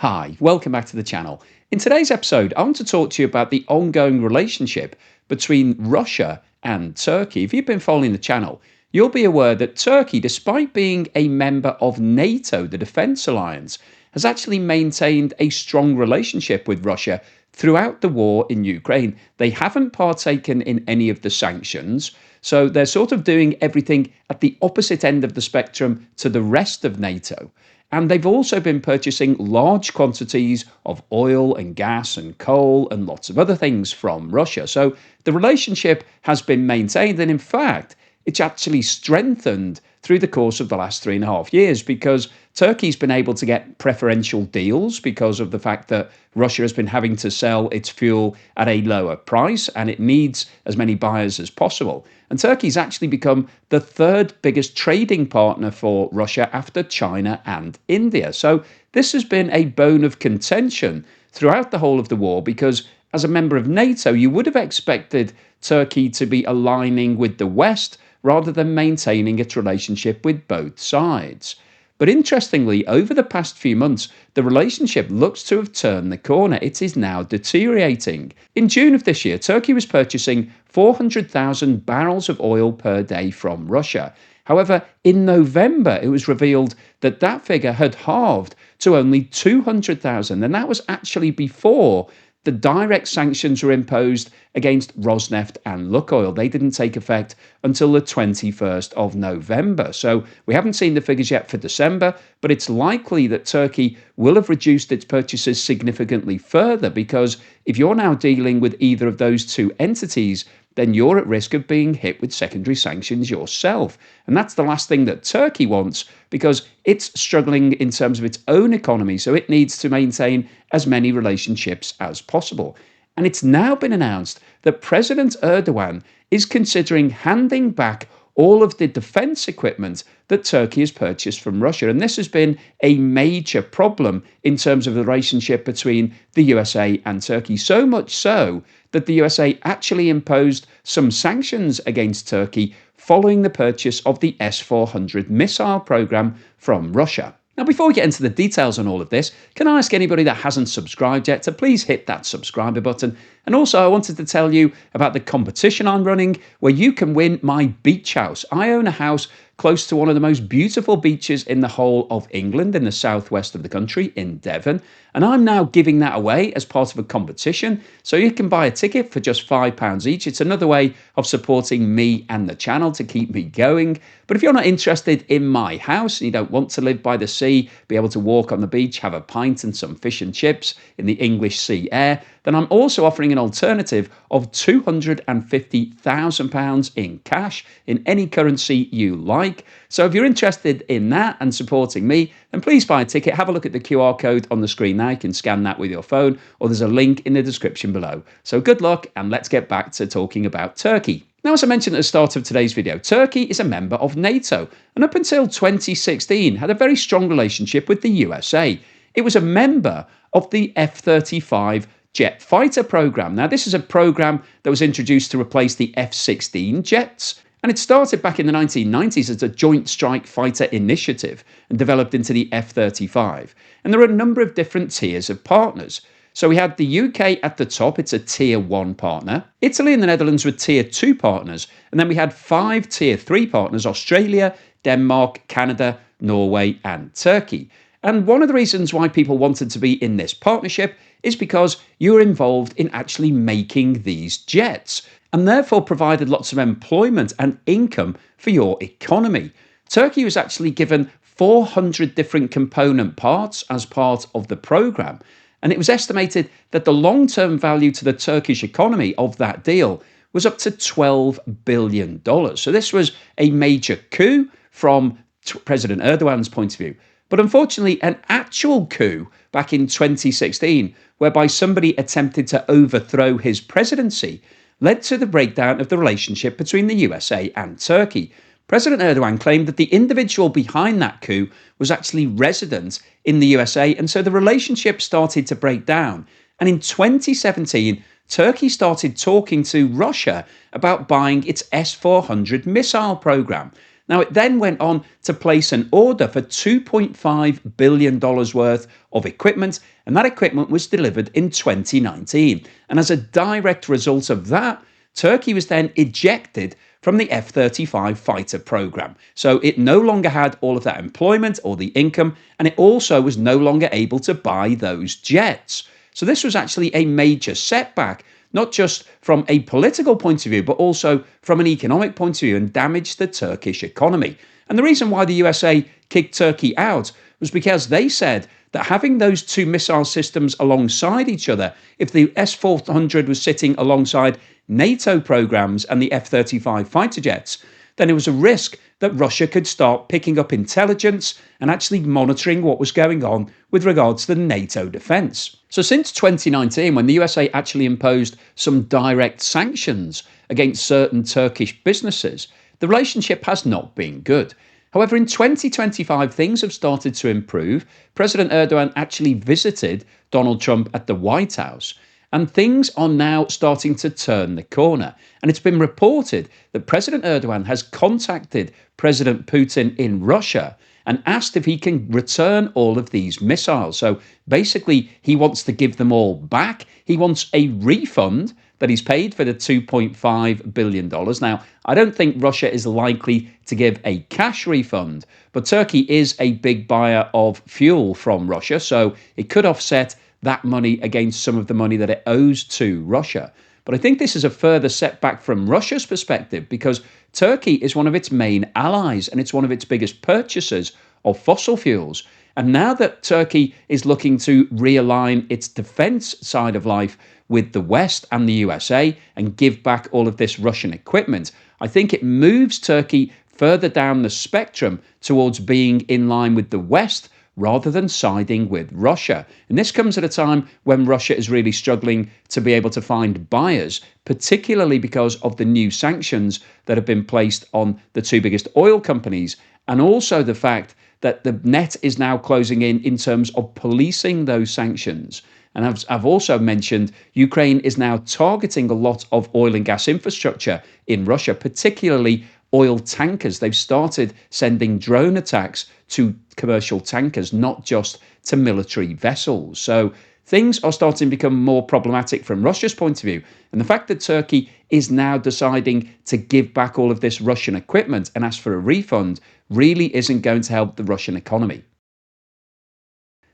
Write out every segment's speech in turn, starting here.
Hi, welcome back to the channel. In today's episode, I want to talk to you about the ongoing relationship between Russia and Turkey. If you've been following the channel, you'll be aware that Turkey, despite being a member of NATO, the defense alliance, has actually maintained a strong relationship with Russia throughout the war in Ukraine. They haven't partaken in any of the sanctions, so they're sort of doing everything at the opposite end of the spectrum to the rest of NATO. And they've also been purchasing large quantities of oil and gas and coal and lots of other things from Russia. So the relationship has been maintained. And in fact, it's actually strengthened through the course of the last 3.5 years because Turkey's been able to get preferential deals because of the fact that Russia has been having to sell its fuel at a lower price and it needs as many buyers as possible. And Turkey's actually become the third biggest trading partner for Russia after China and India. So this has been a bone of contention throughout the whole of the war because as a member of NATO, you would have expected Turkey to be aligning with the West rather than maintaining its relationship with both sides. But interestingly, over the past few months, the relationship looks to have turned the corner. It is now deteriorating. In June of this year, Turkey was purchasing 400,000 barrels of oil per day from Russia. However, in November, it was revealed that that figure had halved to only 200,000, and that was actually before the direct sanctions were imposed against Rosneft and Lukoil. They didn't take effect until the 21st of November. So we haven't seen the figures yet for December, but it's likely that Turkey will have reduced its purchases significantly further because if you're now dealing with either of those two entities, then you're at risk of being hit with secondary sanctions yourself. And that's the last thing that Turkey wants because it's struggling in terms of its own economy, so it needs to maintain as many relationships as possible. And it's now been announced that President Erdogan is considering handing back all of the defense equipment that Turkey has purchased from Russia. And this has been a major problem in terms of the relationship between the USA and Turkey, so much so that the USA actually imposed some sanctions against Turkey following the purchase of the S-400 missile program from Russia. Now, before we get into the details on all of this, can I ask anybody that hasn't subscribed yet to please hit that subscriber button? And also, I wanted to tell you about the competition I'm running where you can win my beach house. I own a house close to one of the most beautiful beaches in the whole of England, in the southwest of the country, in Devon. And I'm now giving that away as part of a competition. So you can buy a ticket for just £5 each. It's another way of supporting me and the channel to keep me going. But if you're not interested in my house and you don't want to live by the sea, be able to walk on the beach, have a pint and some fish and chips in the English sea air, then I'm also offering an alternative of £250,000 in cash in any currency you like. So if you're interested in that and supporting me, then please buy a ticket. Have a look at the QR code on the screen now. You can scan that with your phone, or there's a link in the description below. So good luck, and let's get back to talking about Turkey. Now, as I mentioned at the start of today's video, Turkey is a member of NATO, and up until 2016 had a very strong relationship with the USA. It was a member of the F-35 jet fighter program. Now, this is a program that was introduced to replace the F-16 jets, and it started back in the 1990s as a joint strike fighter initiative and developed into the F-35. And there are a number of different tiers of partners. So we had the UK at the top, it's a tier 1 partner. Italy and the Netherlands were tier 2 partners. And then we had 5 tier 3 partners: Australia, Denmark, Canada, Norway, and Turkey. And one of the reasons why people wanted to be in this partnership is because you're involved in actually making these jets and therefore provided lots of employment and income for your economy. Turkey was actually given 400 different component parts as part of the program. And it was estimated that the long-term value to the Turkish economy of that deal was up to $12 billion. So this was a major coup from President Erdogan's point of view. But unfortunately, an actual coup back in 2016, whereby somebody attempted to overthrow his presidency, led to the breakdown of the relationship between the USA and Turkey. President Erdogan claimed that the individual behind that coup was actually resident in the USA, and so the relationship started to break down. And in 2017, Turkey started talking to Russia about buying its S-400 missile program. Now, it then went on to place an order for $2.5 billion worth of equipment, and that equipment was delivered in 2019. And as a direct result of that, Turkey was then ejected from the F-35 fighter program. So it no longer had all of that employment or the income, and it also was no longer able to buy those jets. So this was actually a major setback, not just from a political point of view, but also from an economic point of view, and damaged the Turkish economy. And the reason why the USA kicked Turkey out was because they said that having those two missile systems alongside each other, if the S-400 was sitting alongside NATO programs and the F-35 fighter jets, then there was a risk that Russia could start picking up intelligence and actually monitoring what was going on with regards to the NATO defence. So since 2019, when the USA actually imposed some direct sanctions against certain Turkish businesses, the relationship has not been good. However, in 2025, things have started to improve. President Erdogan actually visited Donald Trump at the White House, and things are now starting to turn the corner. And it's been reported that President Erdogan has contacted President Putin in Russia and asked if he can return all of these missiles. So basically, he wants to give them all back. He wants a refund that he's paid for the $2.5 billion. Now, I don't think Russia is likely to give a cash refund, but Turkey is a big buyer of fuel from Russia, so it could offset that money against some of the money that it owes to Russia. But I think this is a further setback from Russia's perspective, because Turkey is one of its main allies and it's one of its biggest purchasers of fossil fuels. And now that Turkey is looking to realign its defense side of life with the West and the USA and give back all of this Russian equipment, I think it moves Turkey further down the spectrum towards being in line with the West rather than siding with Russia. And this comes at a time when Russia is really struggling to be able to find buyers, particularly because of the new sanctions that have been placed on the two biggest oil companies, and also the fact that the net is now closing in terms of policing those sanctions. And I've also mentioned Ukraine is now targeting a lot of oil and gas infrastructure in Russia, particularly oil tankers. They've started sending drone attacks to commercial tankers, not just to military vessels. So things are starting to become more problematic from Russia's point of view. And the fact that Turkey is now deciding to give back all of this Russian equipment and ask for a refund really isn't going to help the Russian economy.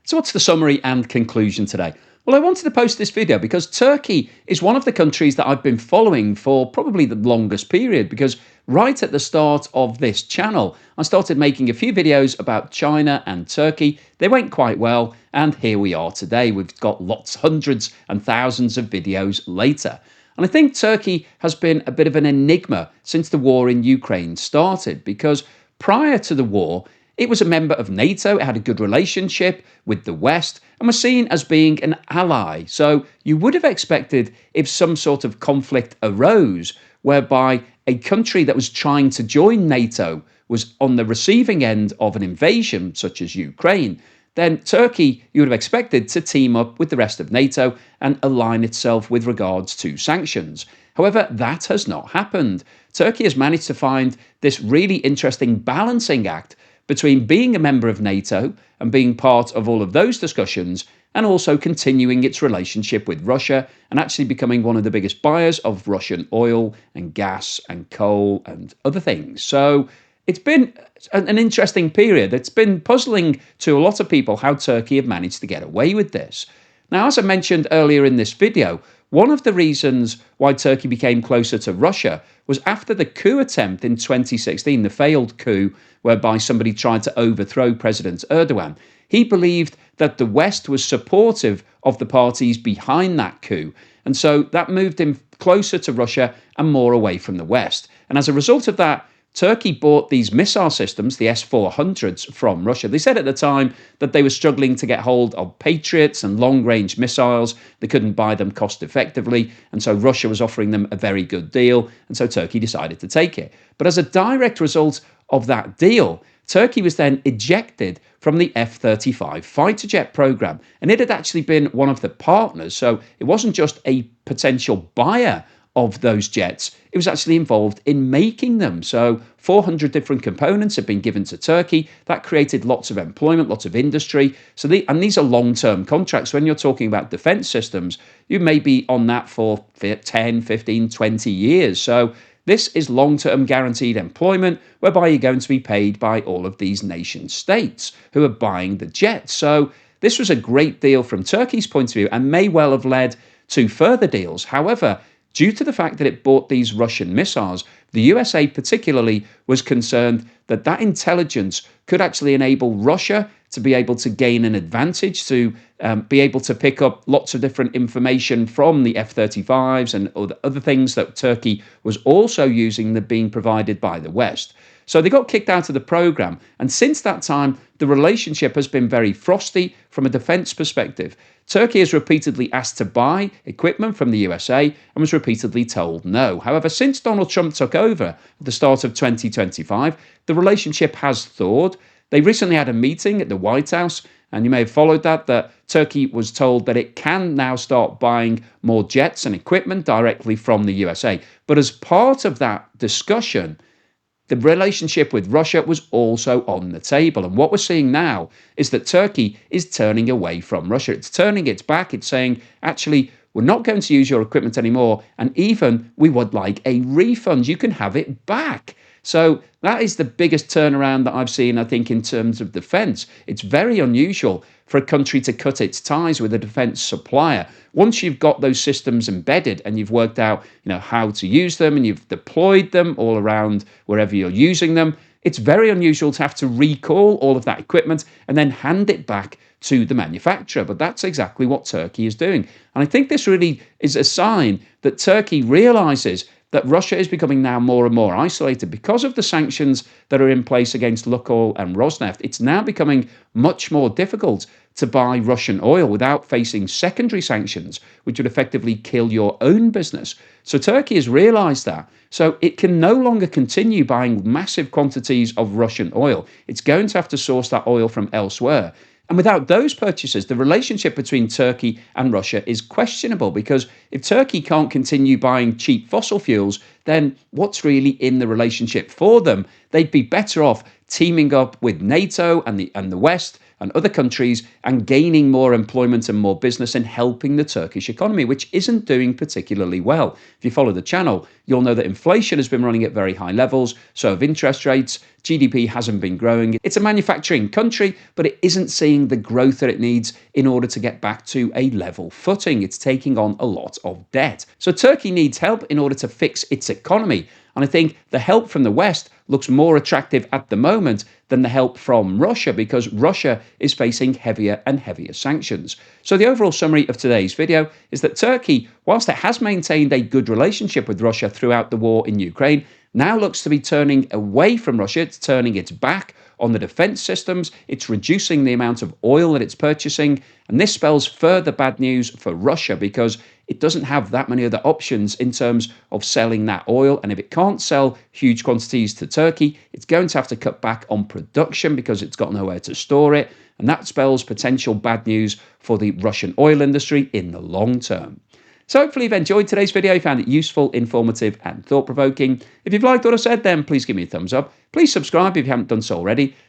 So what's the summary and conclusion today? Well, I wanted to post this video because Turkey is one of the countries that I've been following for probably the longest period, because right at the start of this channel, I started making a few videos about China and Turkey. They went quite well, and here we are today. We've got hundreds and thousands of videos later. And I think Turkey has been a bit of an enigma since the war in Ukraine started, because prior to the war, it was a member of NATO, it had a good relationship with the West, and was seen as being an ally. So you would have expected, if some sort of conflict arose whereby a country that was trying to join NATO was on the receiving end of an invasion, such as Ukraine, then Turkey, you would have expected to team up with the rest of NATO and align itself with regards to sanctions. However, that has not happened. Turkey has managed to find this really interesting balancing act between being a member of NATO and being part of all of those discussions, and also continuing its relationship with Russia and actually becoming one of the biggest buyers of Russian oil and gas and coal and other things. So it's been an interesting period. It's been puzzling to a lot of people how Turkey have managed to get away with this. Now, as I mentioned earlier in this video, one of the reasons why Turkey became closer to Russia was after the coup attempt in 2016, the failed coup whereby somebody tried to overthrow President Erdogan. He believed that the West was supportive of the parties behind that coup, and so that moved him closer to Russia and more away from the West. And as a result of that, Turkey bought these missile systems, the S-400s, from Russia. They said at the time that they were struggling to get hold of Patriots and long-range missiles. They couldn't buy them cost effectively, and so Russia was offering them a very good deal, and so Turkey decided to take it. But as a direct result of that deal, Turkey was then ejected from the F-35 fighter jet program, and it had actually been one of the partners, so it wasn't just a potential buyer of those jets, it was actually involved in making them. So 400 different components have been given to Turkey. That created lots of employment, lots of industry. And these are long-term contracts. When you're talking about defense systems, you may be on that for 10, 15, 20 years. So this is long-term guaranteed employment, whereby you're going to be paid by all of these nation states who are buying the jets. So this was a great deal from Turkey's point of view and may well have led to further deals. However, due to the fact that it bought these Russian missiles, the USA particularly was concerned that that intelligence could actually enable Russia to be able to gain an advantage, to be able to pick up lots of different information from the F-35s and other things that Turkey was also using that being provided by the West. So they got kicked out of the program. And since that time, the relationship has been very frosty from a defense perspective. Turkey has repeatedly asked to buy equipment from the USA and was repeatedly told no. However, since Donald Trump took over at the start of 2025, the relationship has thawed. They recently had a meeting at the White House, and you may have followed that Turkey was told that it can now start buying more jets and equipment directly from the USA. But as part of that discussion, the relationship with Russia was also on the table. And what we're seeing now is that Turkey is turning away from Russia. It's turning its back. It's saying, actually, we're not going to use your equipment anymore. And even we would like a refund. You can have it back. So that is the biggest turnaround that I've seen, I think, in terms of defense. It's very unusual for a country to cut its ties with a defense supplier. Once you've got those systems embedded and you've worked out, how to use them and you've deployed them all around wherever you're using them, it's very unusual to have to recall all of that equipment and then hand it back to the manufacturer. But that's exactly what Turkey is doing. And I think this really is a sign that Turkey realizes that Russia is becoming now more and more isolated because of the sanctions that are in place against Lukoil and Rosneft. It's now becoming much more difficult to buy Russian oil without facing secondary sanctions, which would effectively kill your own business. So Turkey has realized that. So it can no longer continue buying massive quantities of Russian oil. It's going to have to source that oil from elsewhere. And without those purchases, the relationship between Turkey and Russia is questionable, because if Turkey can't continue buying cheap fossil fuels, then what's really in the relationship for them? They'd be better off teaming up with NATO and the West and other countries and gaining more employment and more business and helping the Turkish economy, which isn't doing particularly well. If you follow the channel, you'll know that inflation has been running at very high levels, so have interest rates. GDP hasn't been growing. It's a manufacturing country, but it isn't seeing the growth that it needs in order to get back to a level footing. It's taking on a lot of debt. So Turkey needs help in order to fix its economy. And I think the help from the West looks more attractive at the moment than the help from Russia, because Russia is facing heavier and heavier sanctions. So the overall summary of today's video is that Turkey, whilst it has maintained a good relationship with Russia throughout the war in Ukraine, now looks to be turning away from Russia. It's turning its back on the defense systems. It's reducing the amount of oil that it's purchasing. And this spells further bad news for Russia, because it doesn't have that many other options in terms of selling that oil. And if it can't sell huge quantities to Turkey, it's going to have to cut back on production because it's got nowhere to store it. And that spells potential bad news for the Russian oil industry in the long term. So hopefully you've enjoyed today's video, you found it useful, informative and thought-provoking. If you've liked what I said, then please give me a thumbs up. Please subscribe if you haven't done so already.